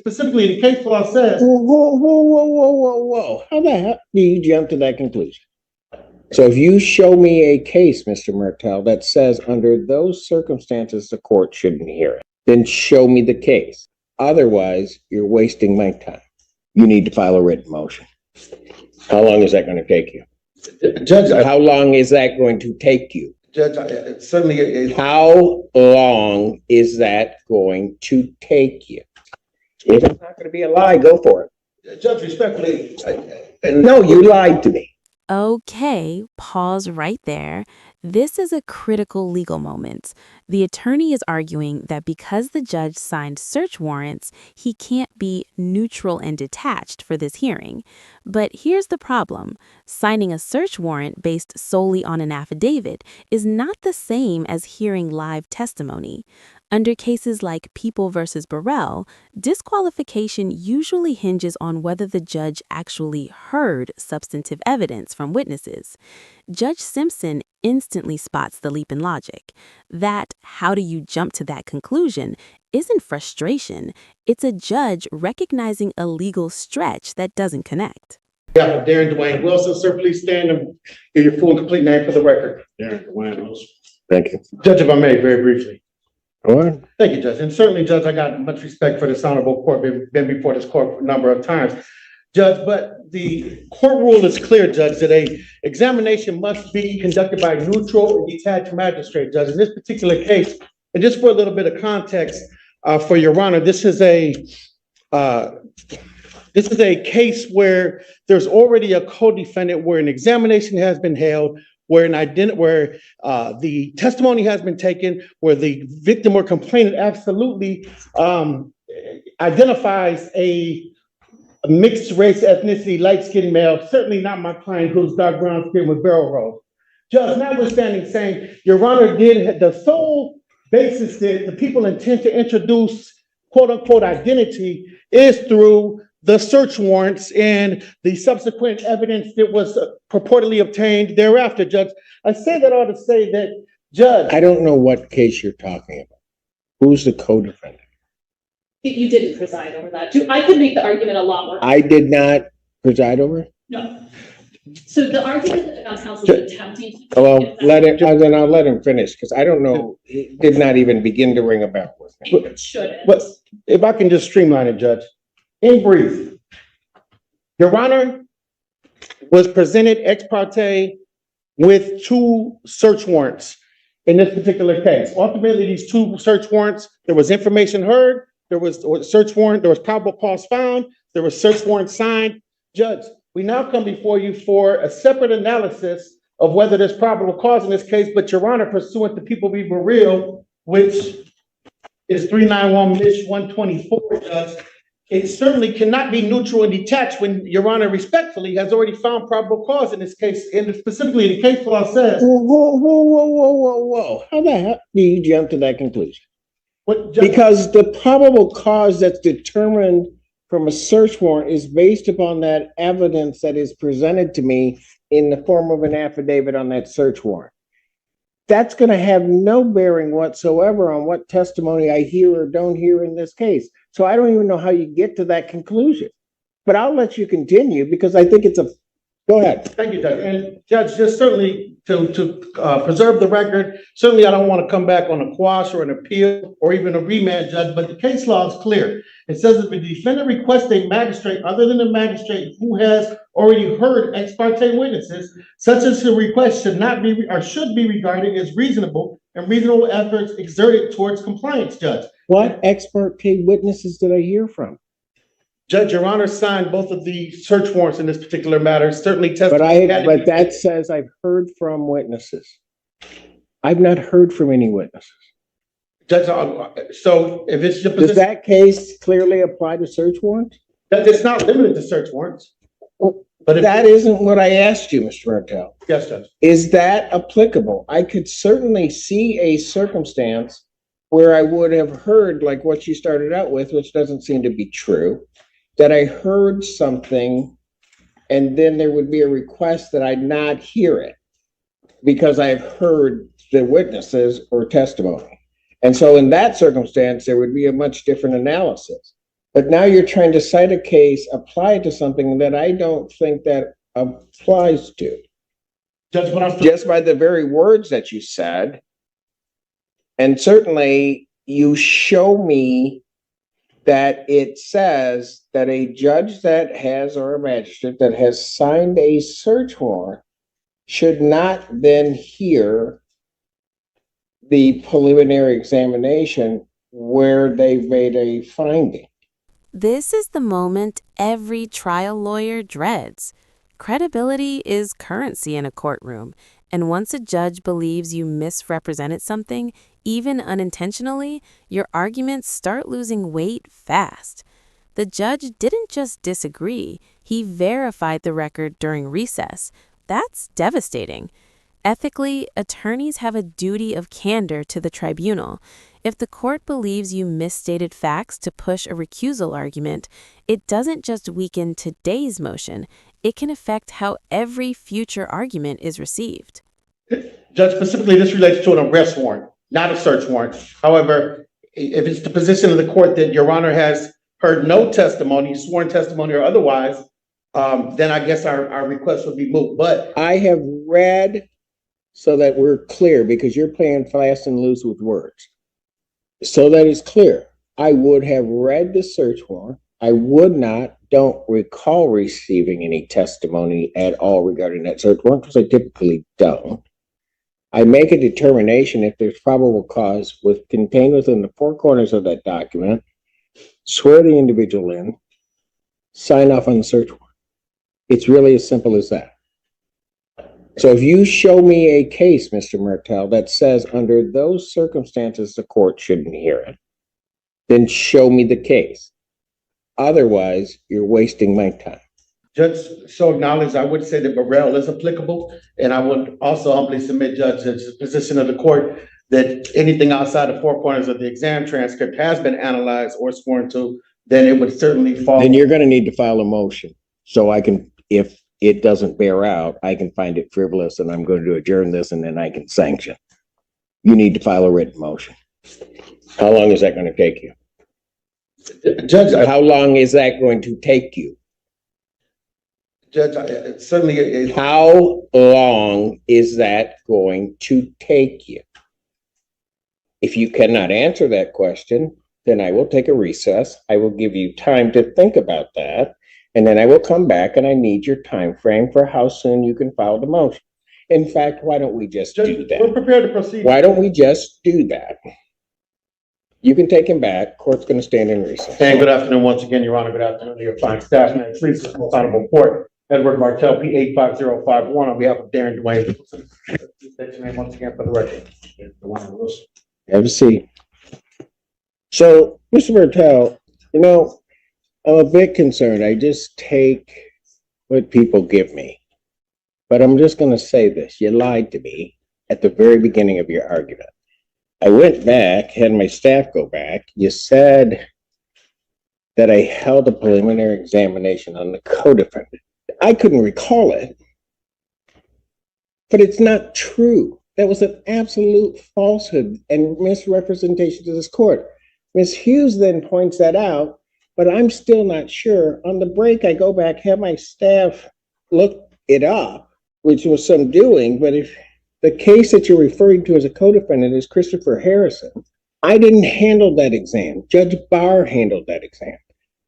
specifically the case law says. Whoa. How the hell do you jump to that conclusion? So if you show me a case, Mr. Martel, that says under those circumstances, the court shouldn't hear it, then show me the case. Otherwise, you're wasting my time. You need to file a written motion. How long is that going to take you? Judge, how long is that going to take you? Judge, certainly. How long is that going to take you? If it's not going to be a lie, go for it. Judge, respectfully. No, you lied to me. Okay, pause right there. This is a critical legal moment. The attorney is arguing that because the judge signed search warrants, he can't be neutral and detached for this hearing. But here's the problem. Signing a search warrant based solely on an affidavit is not the same as hearing live testimony. Under cases like People v. Burrell, disqualification usually hinges on whether the judge actually heard substantive evidence from witnesses. Judge Simpson instantly spots the leap in logic. That "how do you jump to that conclusion" isn't frustration. It's a judge recognizing a legal stretch that doesn't connect. Yeah, Darren Dwayne Wilson, sir, please stand and give your full and complete name for the record. Darren Dwayne Wilson. Thank you. Judge, if I may, very briefly. Go on. Thank you, Judge. And certainly, Judge, I got much respect for this honorable court, been before this court a number of times. Judge, but the court rule is clear, Judge, that a examination must be conducted by a neutral and detached magistrate, Judge. In this particular case, and just for a little bit of context, for Your Honor, this is a case where there's already a co-defendant, where an examination has been held, where the testimony has been taken, where the victim or complainant absolutely identifies a mixed race, ethnicity, light-skinned male, certainly not my client who's dark brown skin with barrel rolls. Judge, notwithstanding saying, Your Honor, the sole basis that the people intend to introduce quote-unquote identity is through the search warrants and the subsequent evidence that was purportedly obtained thereafter, Judge. I say that all to say that, Judge. I don't know what case you're talking about. Who's the co-defendant? You didn't preside over that. I could make the argument a lot more. I did not preside over it? No. So the argument that the counsel is attempting to. Well, then I'll let him finish, because I don't know. It did not even begin to ring a bell with me. It shouldn't. But if I can just streamline it, Judge. In brief, Your Honor was presented ex parte with two search warrants in this particular case. Ultimately, these two search warrants, there was information heard, there was a search warrant, there was probable cause found, there was search warrant signed. Judge, we now come before you for a separate analysis of whether there's probable cause in this case, but Your Honor, pursuant to People v. Burrell, which is 391-124, Judge, it certainly cannot be neutral and detached when Your Honor respectfully has already found probable cause in this case, and specifically the case law says. Whoa. How the hell do you jump to that conclusion? Because the probable cause that's determined from a search warrant is based upon that evidence that is presented to me in the form of an affidavit on that search warrant. That's going to have no bearing whatsoever on what testimony I hear or don't hear in this case. So I don't even know how you get to that conclusion. But I'll let you continue, because I think it's a... Go ahead. Thank you, Judge. And Judge, just certainly to preserve the record, certainly I don't want to come back on a quash or an appeal or even a remand, Judge, but the case law is clear. It says that the defendant requests a magistrate other than the magistrate who has already heard ex parte witnesses, such as the request should not be or should be regarded as reasonable and reasonable efforts exerted towards compliance, Judge. What ex parte witnesses did I hear from? Judge, Your Honor signed both of the search warrants in this particular matter. Certainly testified. But that says I've heard from witnesses. I've not heard from any witnesses. Judge, so if it's your position, does that case clearly apply to search warrants? That it's not limited to search warrants. But that isn't what I asked you, Mr. Martel. Yes, Judge. Is that applicable? I could certainly see a circumstance where I would have heard, like what you started out with, which doesn't seem to be true, that I heard something and then there would be a request that I not hear it because I've heard the witnesses or testimony. And so in that circumstance, there would be a much different analysis. But now you're trying to cite a case, apply it to something that I don't think that applies to. Judge, what I'm Just by the very words that you said. And certainly you show me that it says that a judge that has, or a magistrate that has signed a search warrant should not then hear the preliminary examination where they've made a finding. This is the moment every trial lawyer dreads. Credibility is currency in a courtroom, and once a judge believes you misrepresented something, even unintentionally, your arguments start losing weight fast. The judge didn't just disagree, he verified the record during recess. That's devastating. Ethically, attorneys have a duty of candor to the tribunal. If the court believes you misstated facts to push a recusal argument, it doesn't just weaken today's motion, it can affect how every future argument is received. Judge, specifically, this relates to an arrest warrant, not a search warrant. However, if it's the position of the court that Your Honor has heard no testimony, sworn testimony or otherwise, then I guess our request would be moved. But I have read, so that we're clear, because you're playing fast and loose with words. So that it's clear, I would have read the search warrant. I don't recall receiving any testimony at all regarding that search warrant, because I typically don't. I make a determination if there's probable cause contained within the four corners of that document, swear the individual in, sign off on the search warrant. It's really as simple as that. So if you show me a case, Mr. Martel, that says under those circumstances the court shouldn't hear it, then show me the case. Otherwise, you're wasting my time. Judge, so acknowledged, I would say that Burrell is applicable, and I would also humbly submit, Judge, that the position of the court that anything outside the four corners of the exam transcript has been analyzed or sworn to, then it would certainly fall. Then you're going to need to file a motion, so I can, if it doesn't bear out, I can find it frivolous, and I'm going to adjourn this, and then I can sanction. You need to file a written motion. How long is that going to take you? Judge, How long is that going to take you? Judge, certainly. How long is that going to take you? If you cannot answer that question, then I will take a recess. I will give you time to think about that. And then I will come back, and I need your time frame for how soon you can file the motion. In fact, why don't we just do that? We're prepared to proceed. Why don't we just do that? You can take him back. Court's going to stand in recess. And good afternoon once again, Your Honor. Good afternoon to your fine staff. And please, this most honorable court, Edward Martel, P85051, on behalf of Darren Dwayne. Please state your name once again for the record. Have a seat. So, Mr. Martel, I'm a bit concerned. I just take what people give me. But I'm just going to say this. You lied to me at the very beginning of your argument. I went back, had my staff go back. You said that I held a preliminary examination on the co-defendant. I couldn't recall it, but it's not true. That was an absolute falsehood and misrepresentation to this court. Ms. Hughes then points that out, but I'm still not sure. On the break, I go back, have my staff look it up, which was some doing, but if the case that you're referring to as a co-defendant is Christopher Harrison, I didn't handle that exam. Judge Barr handled that exam.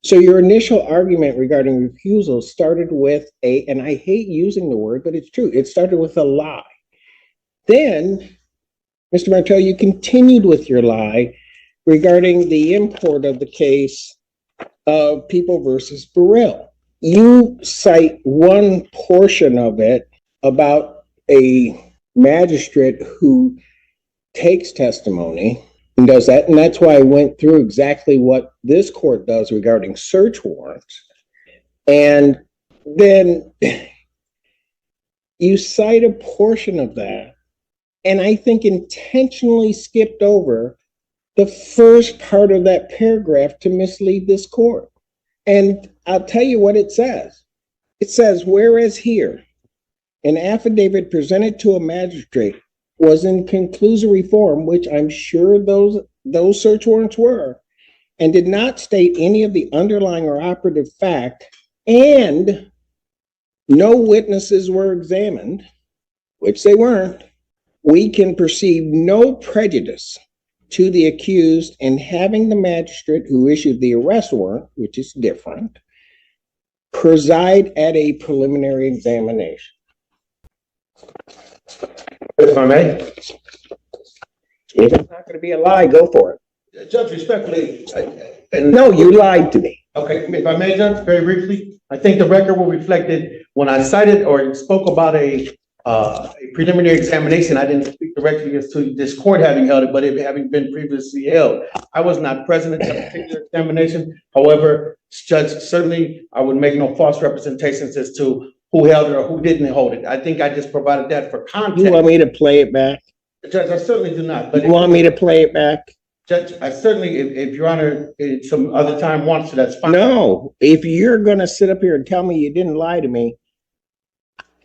So your initial argument regarding refusal started with and I hate using the word, but it's true. It started with a lie. Then, Mr. Martel, you continued with your lie regarding the import of the case of People versus Burrell. You cite one portion of it about a magistrate who takes testimony and does that. And that's why I went through exactly what this court does regarding search warrants. And then you cite a portion of that, and I think intentionally skipped over the first part of that paragraph to mislead this court. And I'll tell you what it says. It says, whereas here, an affidavit presented to a magistrate was in conclusory form, which I'm sure those search warrants were, and did not state any of the underlying or operative fact, and no witnesses were examined, which they weren't, we can perceive no prejudice to the accused in having the magistrate who issued the arrest warrant, which is different, preside at a preliminary examination. If I may? If it's not going to be a lie, go for it. Judge, respectfully, No, you lied to me. okay, if I may, Judge, very briefly, I think the record will reflect it. When I cited or spoke about a preliminary examination, I didn't speak directly as to this court having held it, but it having been previously held. I was not present at that particular examination. However, Judge, certainly I would make no false representations as to who held it or who didn't hold it. I think I just provided that for context. You want me to play it back? Judge, I certainly do not, but You want me to play it back? Judge, I certainly, if Your Honor, some other time wants to, that's fine. No, if you're going to sit up here and tell me you didn't lie to me,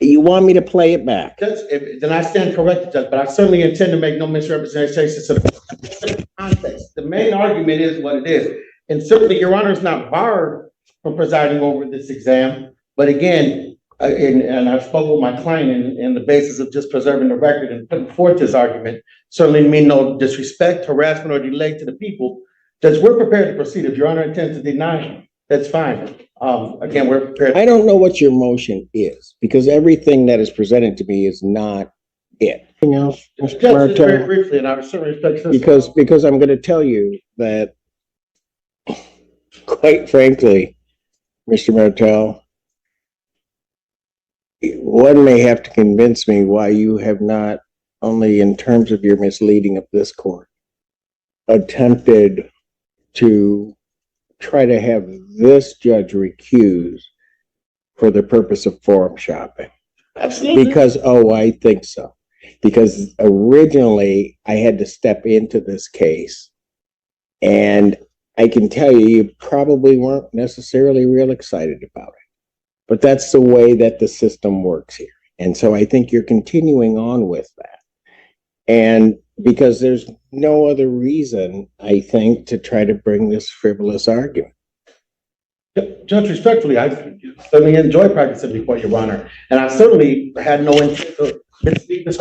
you want me to play it back? Judge, then I stand corrected, Judge, but I certainly intend to make no misrepresentations of the context. The main argument is what it is. And certainly, Your Honor is not barred from presiding over this exam. But again, and I've spoken with my client in the basis of just preserving the record and putting forth this argument, certainly mean no disrespect, harassment, or delay to the people. Judge, we're prepared to proceed. If Your Honor intends to deny, that's fine. Again, we're prepared. I don't know what your motion is, because everything that is presented to me is not it. Anything else, Mr. Judge, very Martel? briefly, and I certainly respect this. Because I'm going to tell you that, quite frankly, Mr. Martel, one may have to convince me why you have not, only in terms of your misleading of this court, attempted to try to have this judge recuse for the purpose of forum shopping. Absolutely. Because, I think so. Because originally I had to step into this case, and I can tell you, you probably weren't necessarily real excited about it. But that's the way that the system works here. And so I think you're continuing on with that. And because there's no other reason, I think, to try to bring this frivolous argument. Judge, respectfully, I certainly enjoy practicing before Your Honor, and I certainly had no intent to misspeak this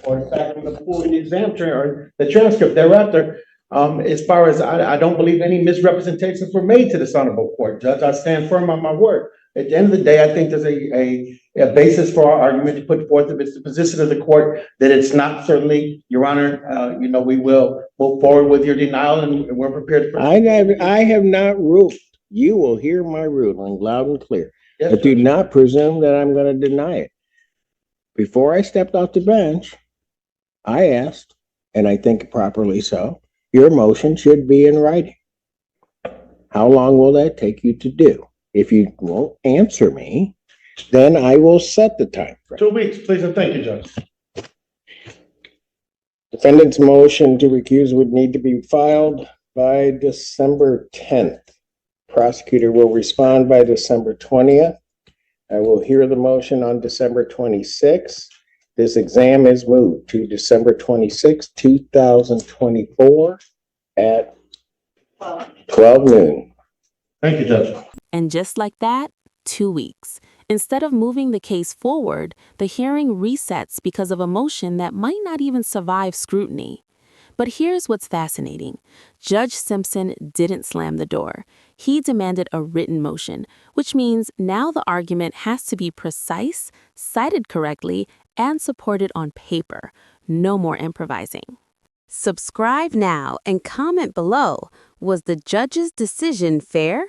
or in fact, I'm going to pull the exam or the transcript thereafter. As far as I don't believe any misrepresentations were made to this honorable court, Judge. I stand firm on my word. At the end of the day, I think there's a basis for our argument to put forth. If it's the position of the court that it's not, certainly, Your Honor, we will move forward with your denial, and we're prepared. I have not ruled. You will hear my ruling loud and clear. Yes, But do Judge. not presume that I'm going to deny it. Before I stepped off the bench, I asked, and I think properly so, your motion should be in writing. How long will that take you to do? If you won't answer me, then I will set the time frame. 2 weeks, please, and thank you, Judge. Defendant's motion to recuse would need to be filed by December 10th. Prosecutor will respond by December 20th. I will hear the motion on December 26th. This exam is moved to December 26th, 2024 at 12 noon. Thank you, Judge. And just like that, 2 weeks. Instead of moving the case forward, the hearing resets because of a motion that might not even survive scrutiny. But here's what's fascinating. Judge Simpson didn't slam the door. He demanded a written motion, which means now the argument has to be precise, cited correctly, and supported on paper. No more improvising. Subscribe now and comment below. Was the judge's decision fair?